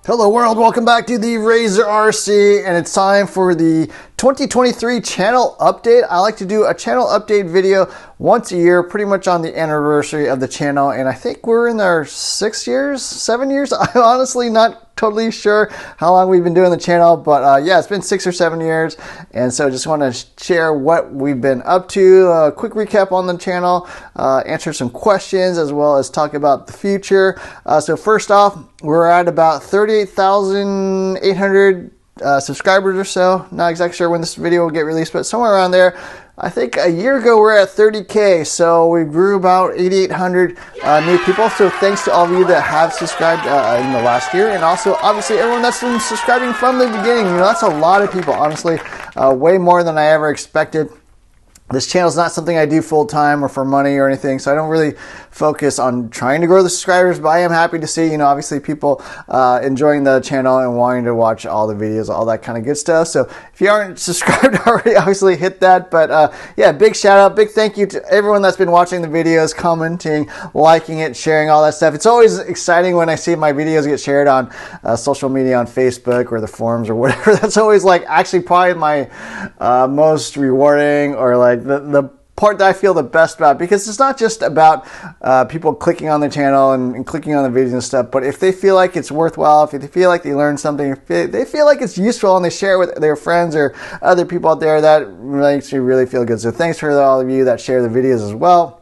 Hello world, welcome back to the Razor RC, and it's time for the 2023 channel update. I like to do a channel update video once a year, pretty much on the anniversary of the channel, and I think we're in our 7 years. I'm honestly not totally sure how long we've been doing the channel, but yeah, it's been 6 or 7 years, and so just want to share what we've been up to, a quick recap on the channel, answer some questions, as well as talk about the future. So first off, we're at about 38,800 subscribers or so. Not exactly sure when this video will get released, but somewhere around there. I think a year ago we were at 30K, so we grew about 8,800 new people. So thanks to all of you that have subscribed in the last year, and also obviously everyone that's been subscribing from the beginning. You know, that's a lot of people, honestly, way more than I ever expected. This channel is not something I do full-time or for money or anything, so I don't really focus on trying to grow the subscribers, but I am happy to see, you know, obviously people enjoying the channel and wanting to watch all the videos, all that kind of good stuff. So if you aren't subscribed already, obviously hit that. But yeah, big shout out, big thank you to everyone that's been watching the videos, commenting, liking it, sharing all that stuff. It's always exciting when I see my videos get shared on social media, on Facebook or the forums or whatever. That's always like actually probably my most rewarding, or like the part that I feel the best about, because it's not just about people clicking on the channel and clicking on the videos and stuff, but if they feel like it's worthwhile, if they feel like they learned something, if they feel like it's useful and they share it with their friends or other people out there, that makes me really feel good. So thanks for all of you that share the videos as well.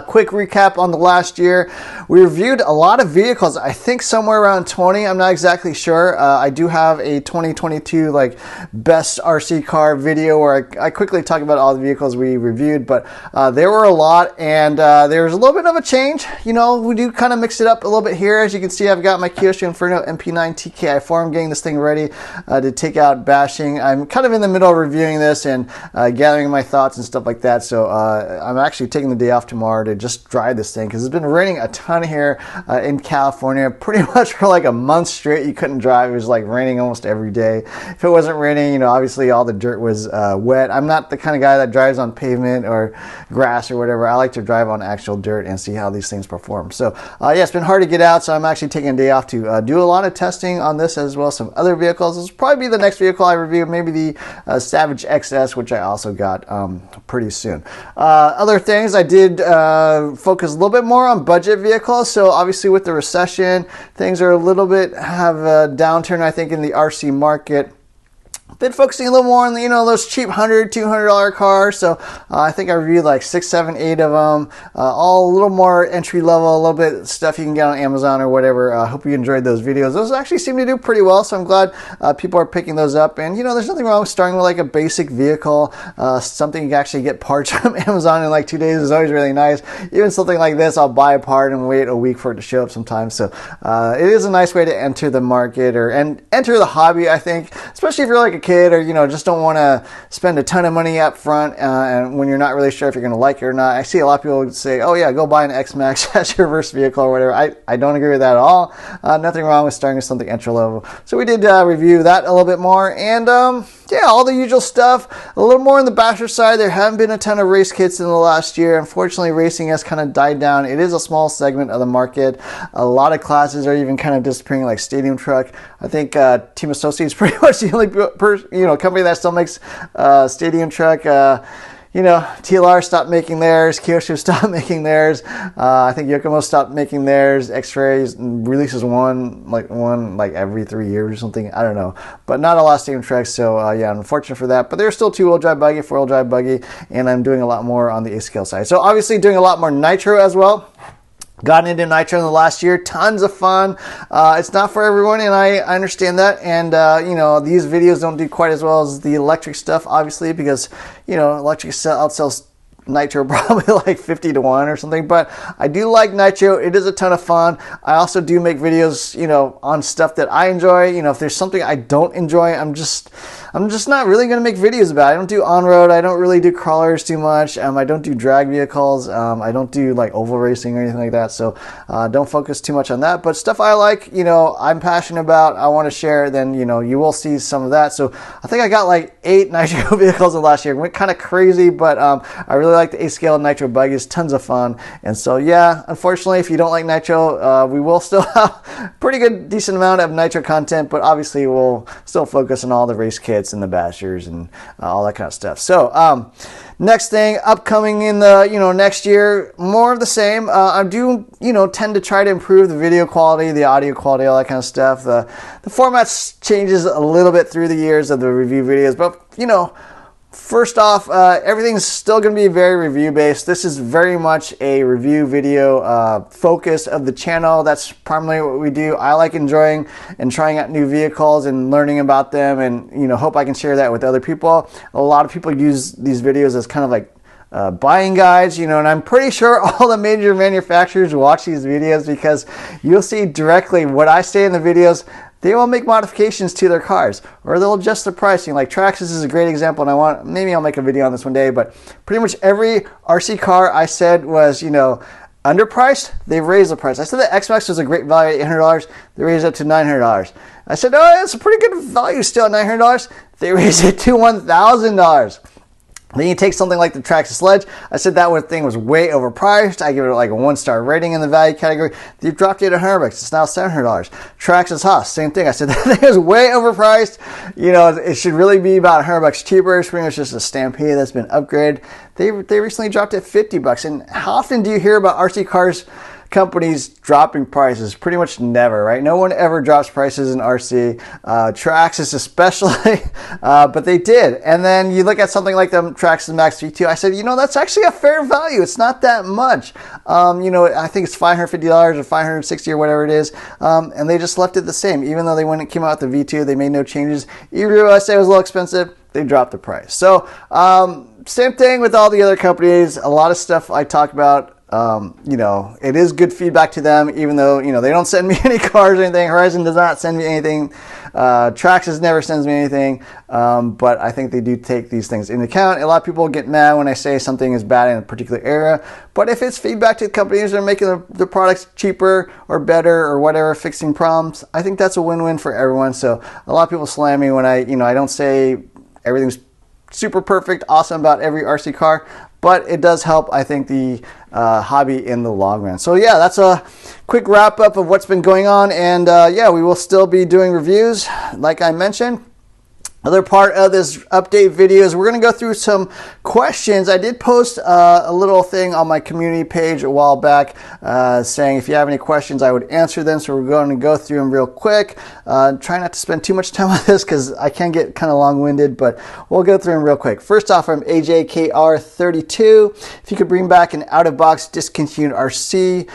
Quick recap on the last year. We reviewed a lot of vehicles, I think somewhere around 20. I'm not exactly sure. I do have a 2022 like best RC car video where I quickly talk about all the vehicles we reviewed, but there were a lot, and there's a little bit of a change. You know, we do kind of mix it up a little bit here. As you can see, I've got my Kyosho Inferno MP9 TKI4. I'm getting this thing ready to take out bashing. I'm kind of in the middle of reviewing this and gathering my thoughts and stuff like that, so I'm actually taking the day off tomorrow to just drive this thing, because it's been raining a ton here in California, pretty much for like a month straight. You couldn't drive. It was like raining almost every day. If it wasn't raining, you know, obviously all the dirt was wet. I'm not the kind of guy that drives on pavement or grass or whatever. I like to drive on actual dirt and see how these things perform. So yeah, it's been hard to get out, so I'm actually taking a day off to do a lot of testing on this, as well as some other vehicles. This will probably be the next vehicle I review, maybe the Savage XS, which I also got pretty soon. Other things I did focus a little bit more on budget vehicles. So obviously with the recession, things are a little bit, have a downturn, I think, in the RC market. Been focusing a little more on, you know, those cheap $100, $200 cars. So I think I reviewed like 6, 7, 8 of them, all a little more entry level, a little bit stuff you can get on Amazon or whatever. I hope you enjoyed those videos. Those actually seem to do pretty well, so I'm glad people are picking those up. And you know, there's nothing wrong with starting with like a basic vehicle, something you can actually get parts from Amazon in like 2 days is always really nice. Even something like this, I'll buy a part and wait a week for it to show up sometimes. So it is a nice way to enter the market and enter the hobby, I think, especially if you're like a kid, or you know, just don't want to spend a ton of money up front, and when you're not really sure if you're going to like it or not. I see a lot of people say, oh yeah, go buy an X-Max as your first vehicle or whatever. I don't agree with that at all. Nothing wrong with starting with something entry level. So we did review that a little bit more, and yeah, all the usual stuff. A little more on the basher side. There haven't been a ton of race kits in the last year. Unfortunately, racing has kind of died down. It is a small segment of the market. A lot of classes are even kind of disappearing, like Stadium Truck. I think Team Associates is pretty much the only company that still makes Stadium Truck. You know, TLR stopped making theirs, Kyosho stopped making theirs, I think Yokomo stopped making theirs, X-Ray releases one like every 3 years or something, I don't know, but not a lot of Stadium Trucks, so yeah, unfortunate for that. But there's still 2-wheel drive buggy, 4-wheel drive buggy, and I'm doing a lot more on the A-scale side. So obviously doing a lot more nitro as well. Gotten into nitro in the last year, tons of fun. It's not for everyone, and I understand that. And you know, these videos don't do quite as well as the electric stuff, obviously, because you know, electric outsells nitro probably like 50 to 1 or something. But I do like nitro. It is a ton of fun. I also do make videos, you know, on stuff that I enjoy. You know, if there's something I don't enjoy, I'm just I'm just not really going to make videos about it. I don't do on-road. I don't really do crawlers too much. I don't do drag vehicles. I don't do like oval racing or anything like that. So don't focus too much on that. But stuff I like, I'm passionate about, I want to share, then, you will see some of that. So I think I got like 8 nitro vehicles last year. It went kind of crazy, but I really like the 8-scale nitro buggies. Tons of fun. And so, yeah, unfortunately, if you don't like nitro, we will still have pretty good, decent amount of nitro content, but obviously we'll still focus on all the race kits and the bashers and all that kind of stuff. So, next thing upcoming in the next year, more of the same. I do tend to try to improve the video quality, the audio quality, all that kind of stuff. The format changes a little bit through the years of the review videos, but first off, everything's still going to be very review based. This is very much a review video focus of the channel. That's primarily what we do. I like enjoying and trying out new vehicles and learning about them, and hope I can share that with other people. A lot of people use these videos as kind of like buying guides, and I'm pretty sure all the major manufacturers watch these videos, because you'll see directly what I say in the videos. They will make modifications to their cars, or they'll adjust the pricing. Like Traxxas is a great example, and maybe I'll make a video on this one day, but pretty much every RC car I said was, underpriced, they've raised the price. I said the X-Max was a great value at $800, they raised it to $900. I said, oh, it's a pretty good value still at $900, they raised it to $1,000. Then you take something like the Traxxas Sledge. I said that thing was way overpriced. I give it like a 1-star rating in the value category. They've dropped it $100. It's now $700. Traxxas Haas, same thing. I said that thing is way overpriced. It should really be about $100 cheaper. It's pretty much just a Stampede that's been upgraded. They recently dropped it $50. And how often do you hear about RC cars companies dropping prices? Pretty much never, right? No one ever drops prices in RC, Traxxas especially, but they did. And then you look at something like the Traxxas Max V2. I said, that's actually a fair value. It's not that much. I think it's $550 or $560 or whatever it is, and they just left it the same. Even though when it came out with the V2, they made no changes. Even though I say it was a little expensive, they dropped the price. So same thing with all the other companies. A lot of stuff I talk about, it is good feedback to them, even though, they don't send me any cars or anything. Horizon does not send me anything. Traxxas never sends me anything. But I think they do take these things into account. A lot of people get mad when I say something is bad in a particular area. But if it's feedback to the companies that are making the products cheaper or better or whatever, fixing problems, I think that's a win-win for everyone. So a lot of people slam me when I don't say everything's super perfect, awesome about every RC car. But it does help, I think, the hobby in the long run. So yeah, that's a quick wrap up of what's been going on. And yeah, we will still be doing reviews, like I mentioned. Other part of this update video is we're going to go through some questions. I did post a little thing on my community page a while back saying if you have any questions, I would answer them. So we're going to go through them real quick. Try not to spend too much time on this because I can get kind of long-winded, but we'll go through them real quick. First off, from AJKR32, if you could bring back an out-of-box discontinued RC,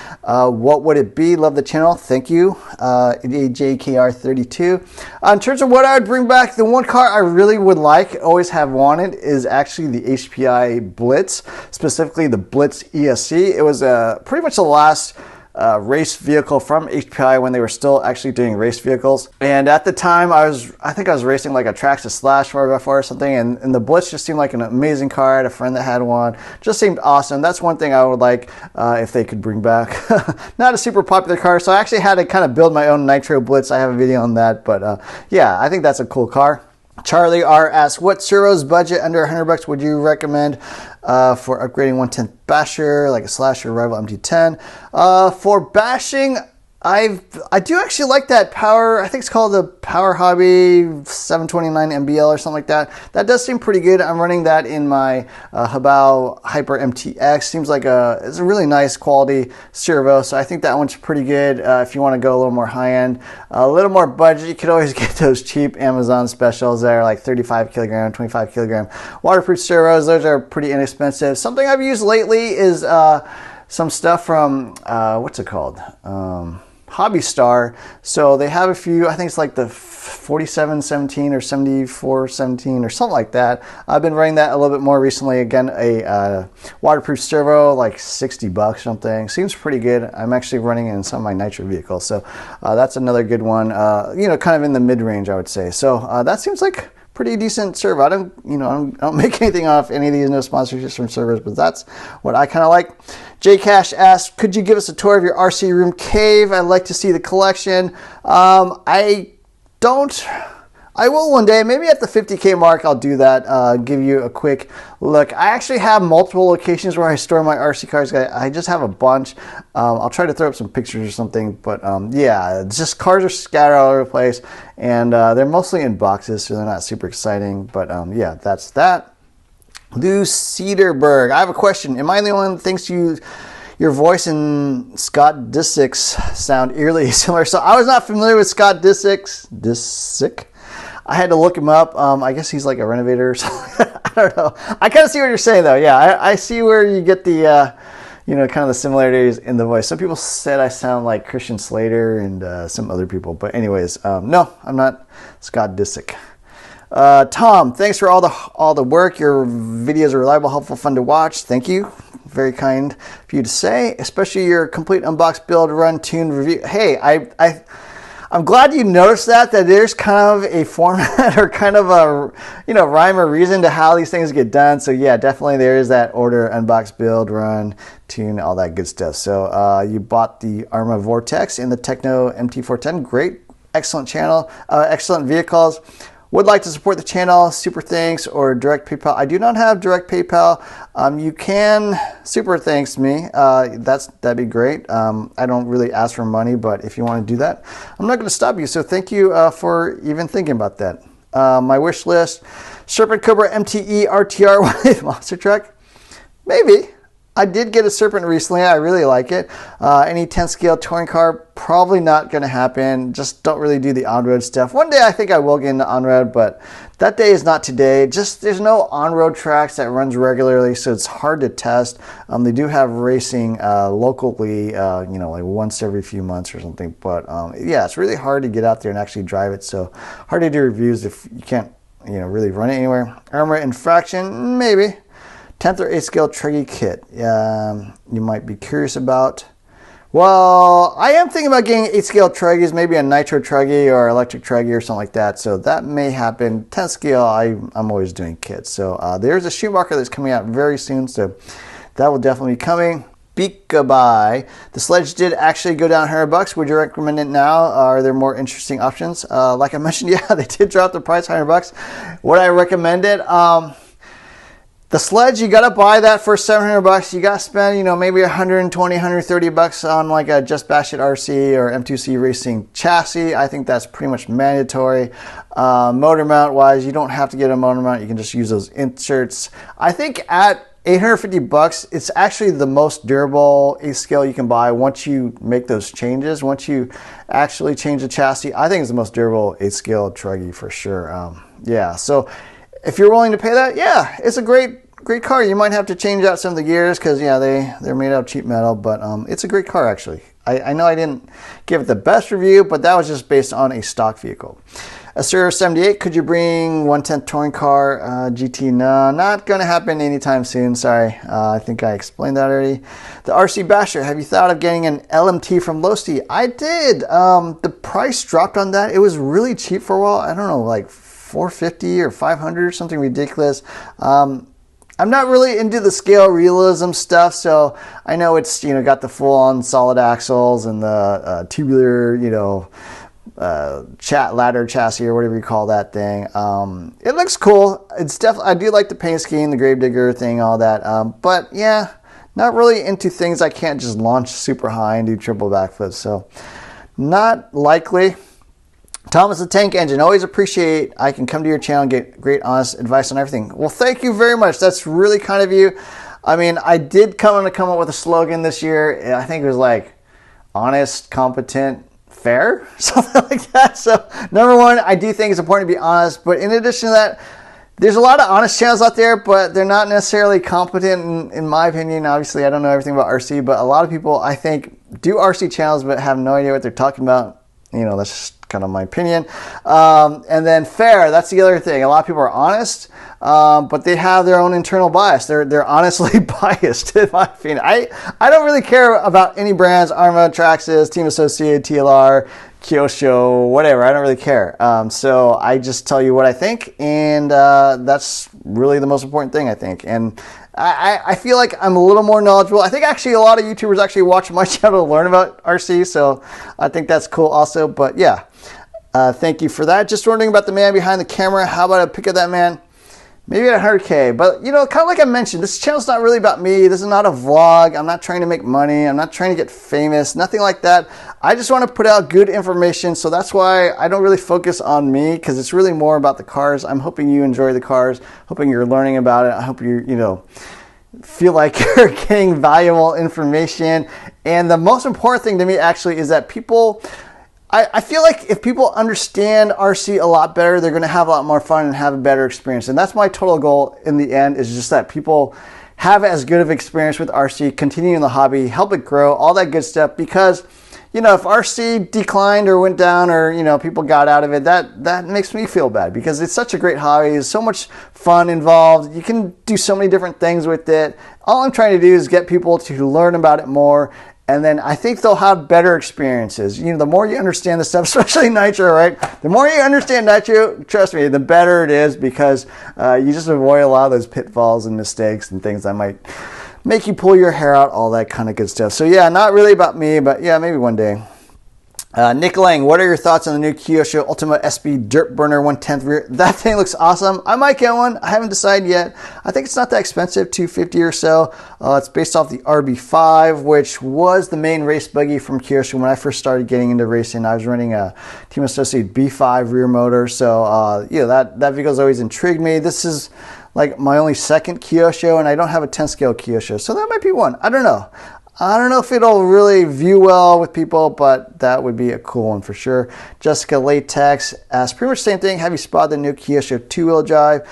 what would it be? Love the channel. Thank you, AJKR32. In terms of what I would bring back, the one car I really would like, always have wanted, is actually the HPI Blitz, specifically the Blitz ESC. It was pretty much the last race vehicle from HPI when they were still actually doing race vehicles. And at the time, I think I was racing like a Traxxas Slash 4x4 or something, and the Blitz just seemed like an amazing car. I had a friend that had one. Just seemed awesome. That's one thing I would like if they could bring back. Not a super popular car, so I actually had to kind of build my own Nitro Blitz. I have a video on that, but yeah, I think that's a cool car. Charlie R asks, what servos budget under $100 would you recommend for upgrading 1/10 basher, like a Slash or Rival MT10? For bashing, I do actually like that Power, I think it's called the Power Hobby 729 MBL or something like that. That does seem pretty good. I'm running that in my Habao Hyper MTX. Seems like it's a really nice quality servo, so I think that one's pretty good if you want to go a little more high-end. A little more budget, you could always get those cheap Amazon specials that are like 35 kilogram, 25 kilogram waterproof servos. Those are pretty inexpensive. Something I've used lately is some stuff from, what's it called? Hobby Star. So they have a few, I think it's like the 4717 or 7417 or something like that. I've been running that a little bit more recently. Again, a waterproof servo, like $60 something. Seems pretty good. I'm actually running it in some of my Nitro vehicles. So that's another good one, kind of in the mid-range, I would say. So that seems like pretty decent servo. I don't make anything off any of these, no sponsorships from servers, but that's what I kind of like. J Cash asks, could you give us a tour of your RC room cave? I'd like to see the collection. I will one day, maybe at the 50K mark, I'll do that, give you a quick look. I actually have multiple locations where I store my RC cars. I just have a bunch. I'll try to throw up some pictures or something, but yeah, just cars are scattered all over the place, and they're mostly in boxes, so they're not super exciting, but yeah, that's that. Lou Cedarberg, I have a question. Am I the only one that thinks your voice and Scott Disick's sound eerily similar? So I was not familiar with Scott Disick. I had to look him up. I guess he's like a renovator or something. I don't know. I kind of see what you're saying, though. Yeah, I see where you get the, kind of the similarities in the voice. Some people said I sound like Christian Slater and some other people. But anyways, no, I'm not Scott Disick. Tom, thanks for all the work. Your videos are reliable, helpful, fun to watch. Thank you. Very kind of you to say, especially your complete unbox build, run, tune, review. Hey, I'm glad you noticed that there's kind of a format or kind of a, rhyme or reason to how these things get done. So yeah, definitely there is that order, unbox, build, run, tune, all that good stuff. So you bought the Arma Vortex and the Techno MT410. Great, excellent channel, excellent vehicles. Would like to support the channel, super thanks, or direct PayPal. I do not have direct PayPal. You can super thanks me. That'd be great. I don't really ask for money, but if you want to do that, I'm not going to stop you. So thank you for even thinking about that. My wish list: Serpent Cobra MTE RTR with monster truck. Maybe. I did get a Serpent recently. I really like it. Any 10 scale touring car, probably not going to happen. Just don't really do the on-road stuff. One day I think I will get into on-road, but that day is not today. Just there's no on-road tracks that runs regularly, so it's hard to test. They do have racing locally, like once every few months or something. But yeah, it's really hard to get out there and actually drive it. So hard to do reviews if you can't, really run it anywhere. Armor Infraction, maybe. 10th or 8th scale truggy kit you might be curious about. Well, I am thinking about getting 8th scale truggies, maybe a nitro truggy or electric truggy or something like that. So that may happen. 10th scale, I'm always doing kits. So there's a Schumacher that's coming out very soon. So that will definitely be coming. Beakaby. The sledge did actually go down $100. Would you recommend it now? Are there more interesting options? Like I mentioned, yeah, they did drop the price $100. Would I recommend it? The sledge, you got to buy that for $700. You got to spend, maybe $120, $130 on like a Just Bash It RC or M2C Racing chassis. I think that's pretty much mandatory. Motor mount wise, you don't have to get a motor mount. You can just use those inserts. I think at $850, it's actually the most durable 8th scale you can buy once you make those changes. Once you actually change the chassis, I think it's the most durable 8th scale truggy for sure. Yeah, so if you're willing to pay that, yeah, it's a great car. You might have to change out some of the gears because, yeah, they're made out of cheap metal, but it's a great car, actually. I know I didn't give it the best review, but that was just based on a stock vehicle. Asura 78, could you bring 1/10 touring car GT? No, not going to happen anytime soon. Sorry, I think I explained that already. The RC Basher, have you thought of getting an LMT from Losty? I did. The price dropped on that. It was really cheap for a while. I don't know, like $450 or $500 or something ridiculous. I'm not really into the scale realism stuff, so I know it's got the full-on solid axles and the tubular ladder chassis or whatever you call that thing. It looks cool. It's definitely, I do like the paint scheme, the Gravedigger thing, all that. But yeah, not really into things I can't just launch super high and do triple backflips. So not likely. Thomas the Tank Engine, always appreciate I can come to your channel and get great honest advice on everything. Well, thank you very much. That's really kind of you. I mean, I did come up with a slogan this year. I think it was like honest, competent, fair, something like that. So number one, I do think it's important to be honest, but in addition to that, there's a lot of honest channels out there, but they're not necessarily competent in my opinion. Obviously, I don't know everything about RC, but a lot of people, I think, do RC channels but have no idea what they're talking about. you know, that's just kind of my opinion. And then fair, that's the other thing. A lot of people are honest, but they have their own internal bias. They're honestly biased, in my opinion. I don't really care about any brands, Arma, Traxxas, Team Associated, TLR, Kyosho, whatever. I don't really care. So I just tell you what I think, and that's really the most important thing, I think. And I feel like I'm a little more knowledgeable. I think actually a lot of YouTubers actually watch my channel to learn about RC, so I think that's cool also. But yeah, thank you for that. Just wondering about the man behind the camera. How about a pic of that man? Maybe at 100K. But, you know, kind of like I mentioned, this channel's not really about me. This is not a vlog. I'm not trying to make money. I'm not trying to get famous. Nothing like that. I just want to put out good information. So that's why I don't really focus on me, because it's really more about the cars. I'm hoping you enjoy the cars. Hoping you're learning about it. I hope you know, feel like you're getting valuable information. And the most important thing to me actually is that people... I feel like if people understand RC a lot better, they're going to have a lot more fun and have a better experience. And that's my total goal in the end, is just that people have as good of experience with RC, continue in the hobby, help it grow, all that good stuff. Because, you know, if RC declined or went down, or, you know, people got out of it, that makes me feel bad, because it's such a great hobby. There's so much fun involved. You can do so many different things with it. All I'm trying to do is get people to learn about it more. And then I think they'll have better experiences. You know, the more you understand the stuff, especially nitro, right? The more you understand nitro, trust me, the better it is, because you just avoid a lot of those pitfalls and mistakes and things that might make you pull your hair out, all that kind of good stuff. So yeah, not really about me, but yeah, maybe one day. Nick Lang, what are your thoughts on the new Kyosho Ultima SB Dirt Burner 1/10 rear? That thing looks awesome. I might get one. I haven't decided yet. I think it's not that expensive, $250 or so. It's based off the RB5, which was the main race buggy from Kyosho when I first started getting into racing. I was running a Team Associated B5 rear motor, so you know, that vehicle's always intrigued me. This is like my only second Kyosho, and I don't have a 10 scale Kyosho, so that might be one. I don't know. I don't know if it'll really view well with people, but that would be a cool one for sure. Jessica Latex asks pretty much the same thing. Have you spotted the new Kyosho 2-wheel drive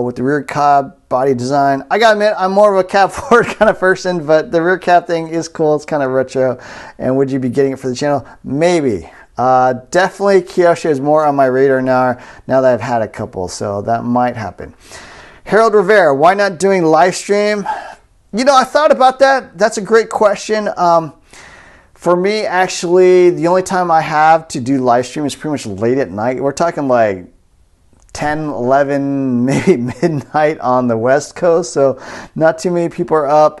with the rear cab body design? I gotta admit, I'm more of a cab forward kind of person, but the rear cab thing is cool. It's kind of retro. And would you be getting it for the channel? Maybe. Definitely Kyosho is more on my radar now that I've had a couple, so that might happen. Harold Rivera, why not doing live stream? You know, I thought about that. That's a great question. For me, actually, the only time I have to do live stream is pretty much late at night. We're talking like 10, 11, maybe midnight on the West Coast. So not too many people are up.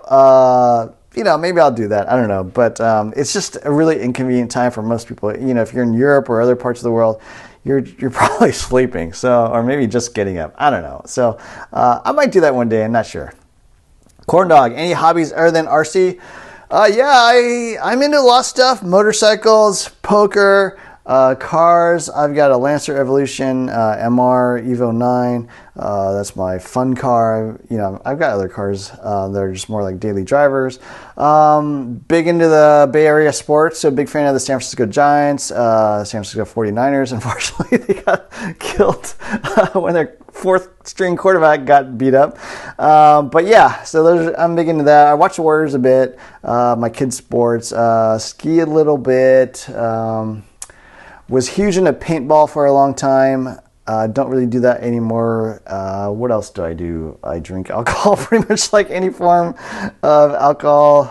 You know, maybe I'll do that. I don't know. But it's just a really inconvenient time for most people. You know, if you're in Europe or other parts of the world, you're probably sleeping. So, or maybe just getting up. I don't know. So I might do that one day. I'm not sure. Corn Dog, any hobbies other than RC? Yeah, I'm into a lot of stuff. Motorcycles, poker, cars. I've got a Lancer Evolution MR Evo 9. That's my fun car. You know, I've got other cars that are just more like daily drivers. Big into the Bay Area sports, so big fan of the San Francisco Giants, San Francisco 49ers. Unfortunately, they got killed when their fourth string quarterback got beat up. But yeah, so I'm big into that. I watch the Warriors a bit, my kids' sports, ski a little bit. Was huge into paintball for a long time. Don't really do that anymore. What else do I do? I drink alcohol, pretty much like any form of alcohol.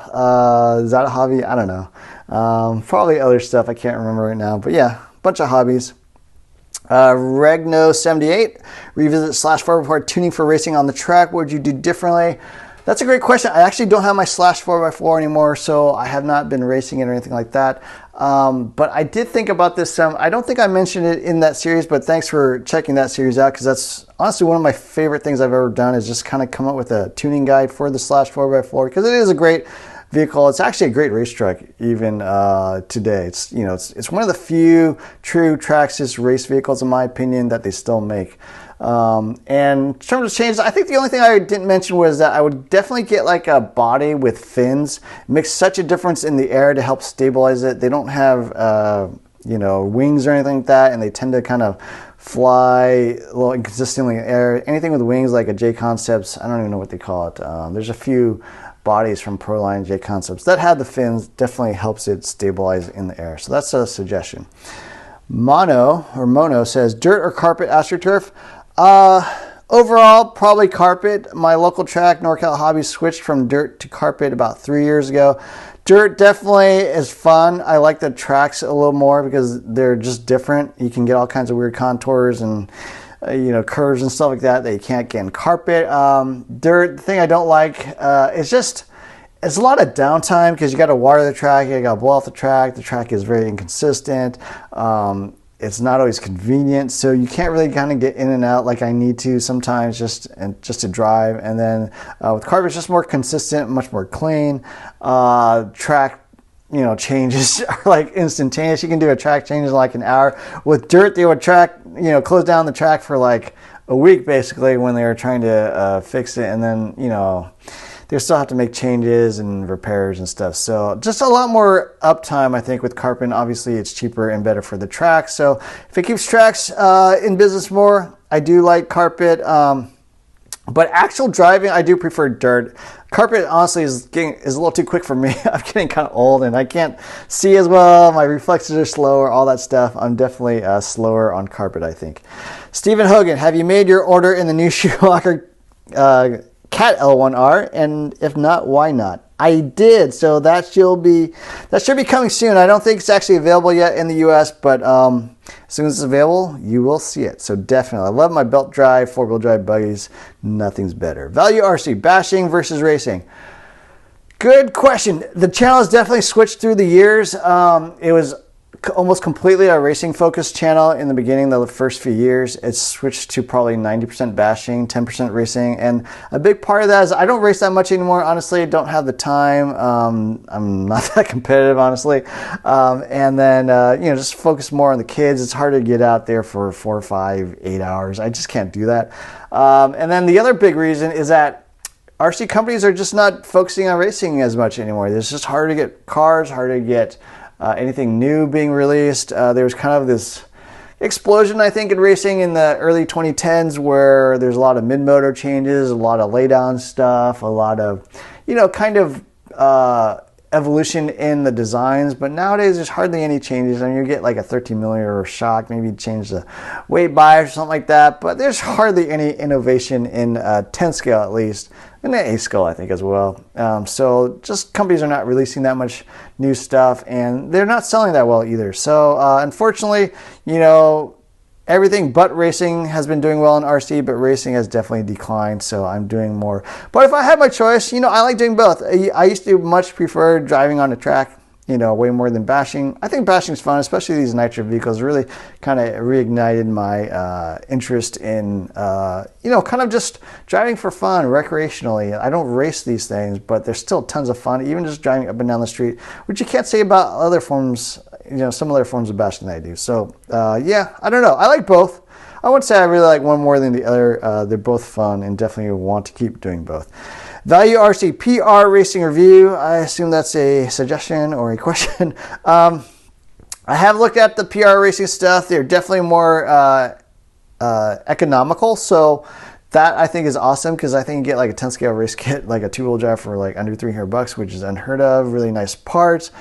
Is that a hobby? I don't know. Probably other stuff I can't remember right now. But yeah, bunch of hobbies. Regno78, revisit /4 before tuning for racing on the track. What would you do differently? That's a great question. I actually don't have my /4x4 anymore, so I have not been racing it or anything like that. But I did think about this some. I don't think I mentioned it in that series, but thanks for checking that series out, because that's honestly one of my favorite things I've ever done, is just kind of come up with a tuning guide for the /4x4, because it is a great vehicle. It's actually a great race truck even today. It's, you know, it's one of the few true Traxxas race vehicles, in my opinion, that they still make. And in terms of changes, I think the only thing I didn't mention was that I would definitely get like a body with fins. It makes such a difference in the air to help stabilize it. They don't have you know, wings or anything like that, and they tend to kind of fly a little inconsistently in the air. Anything with wings, like a J Concepts, I don't even know what they call it. There's a few bodies from Proline J Concepts that have the fins, definitely helps it stabilize in the air. So that's a suggestion. Mono says, dirt or carpet AstroTurf? Overall, probably carpet. My local track, NorCal Hobby, switched from dirt to carpet about 3 years ago. Dirt definitely is fun. I like the tracks a little more because they're just different. You can get all kinds of weird contours and curves and stuff like that you can't get in carpet. Dirt, the thing I don't like is it's a lot of downtime because you got to water the track, you got to blow off the track. The track is very inconsistent. It's not always convenient, so you can't really kind of get in and out like I need to sometimes just to drive. And then with carpet, it's just more consistent, much more clean. Track changes are like instantaneous. You can do a track change in like an hour. With dirt, they would close down the track for like a week basically when they were trying to fix it, and then they still have to make changes and repairs and stuff. So just a lot more uptime, I think, with carpet. Obviously, it's cheaper and better for the track. So if it keeps tracks in business more, I do like carpet. But actual driving, I do prefer dirt. Carpet, honestly, is a little too quick for me. I'm getting kind of old and I can't see as well. My reflexes are slower, all that stuff. I'm definitely slower on carpet, I think. Stephen Hogan, have you made your order in the new Schumacher Cat L1R, and if not, why not? I did, so that should be coming soon. I don't think it's actually available yet in the US, but as soon as it's available, you will see it. So definitely, I love my belt drive, 4-wheel drive buggies. Nothing's better. Value RC, bashing versus racing. Good question. The channel has definitely switched through the years. It was almost completely a racing focused channel in the beginning, the first few years. It's switched to probably 90% bashing, 10% racing, and a big part of that is I don't race that much anymore. Honestly, I don't have the time. I'm not that competitive, honestly, and then just focus more on the kids. It's hard to get out there for 4, 5, 8 hours. I just can't do that. And then the other big reason is that RC companies are just not focusing on racing as much anymore. It's just hard to get cars, hard to get anything new being released. There was kind of this explosion, I think, in racing in the early 2010s where there's a lot of mid-motor changes, a lot of laydown stuff, a lot of, evolution in the designs. But nowadays, there's hardly any changes. I mean, you get like a 13mm shock, maybe change the weight bias or something like that. But there's hardly any innovation in 10 scale, at least. And the 8 scale, I think, as well. So just companies are not releasing that much new stuff, and they're not selling that well either. So unfortunately, everything but racing has been doing well in RC, but racing has definitely declined, so I'm doing more. But if I had my choice, I like doing both. I used to much prefer driving on the track, way more than bashing. I think bashing is fun, especially these nitro vehicles. Really kind of reignited my interest in, kind of just driving for fun, recreationally. I don't race these things, but they're still tons of fun, even just driving up and down the street, which you can't say about other forms, some other forms of bashing that I do. So, I don't know. I like both. I wouldn't say I really like one more than the other. They're both fun and definitely want to keep doing both. Value RC PR Racing Review. I assume that's a suggestion or a question. I have looked at the PR racing stuff. They're definitely more economical. So that I think is awesome because I think you get like a 10 scale race kit, like a 2-wheel drive for like under $300, which is unheard of. Really nice parts.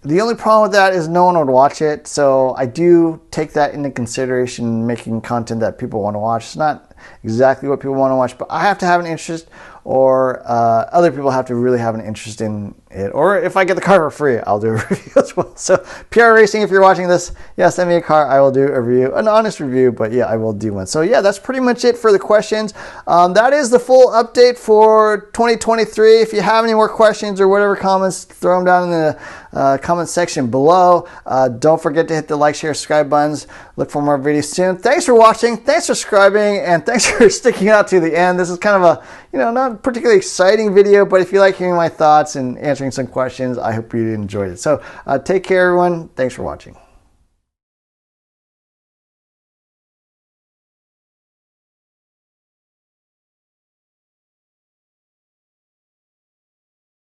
The only problem with that is no one would watch it. So I do take that into consideration, making content that people want to watch. It's not exactly what people want to watch, but I have to have an interest, or other people have to really have an interest in it. Or if I get the car for free, I'll do a review as well. So PR Racing, if you're watching this, send me a car. I will do a review, an honest review, but I will do one. So that's pretty much it for the questions. That is the full update for 2023. If you have any more questions or whatever comments, throw them down in the comment section below. Don't forget to hit the like, share, subscribe buttons. Look for more videos soon. Thanks for watching. Thanks for subscribing, and thanks for sticking out to the end. This is kind of a, not particularly exciting video, but if you like hearing my thoughts and answering some questions, I hope you enjoyed it. So take care, everyone. Thanks for watching.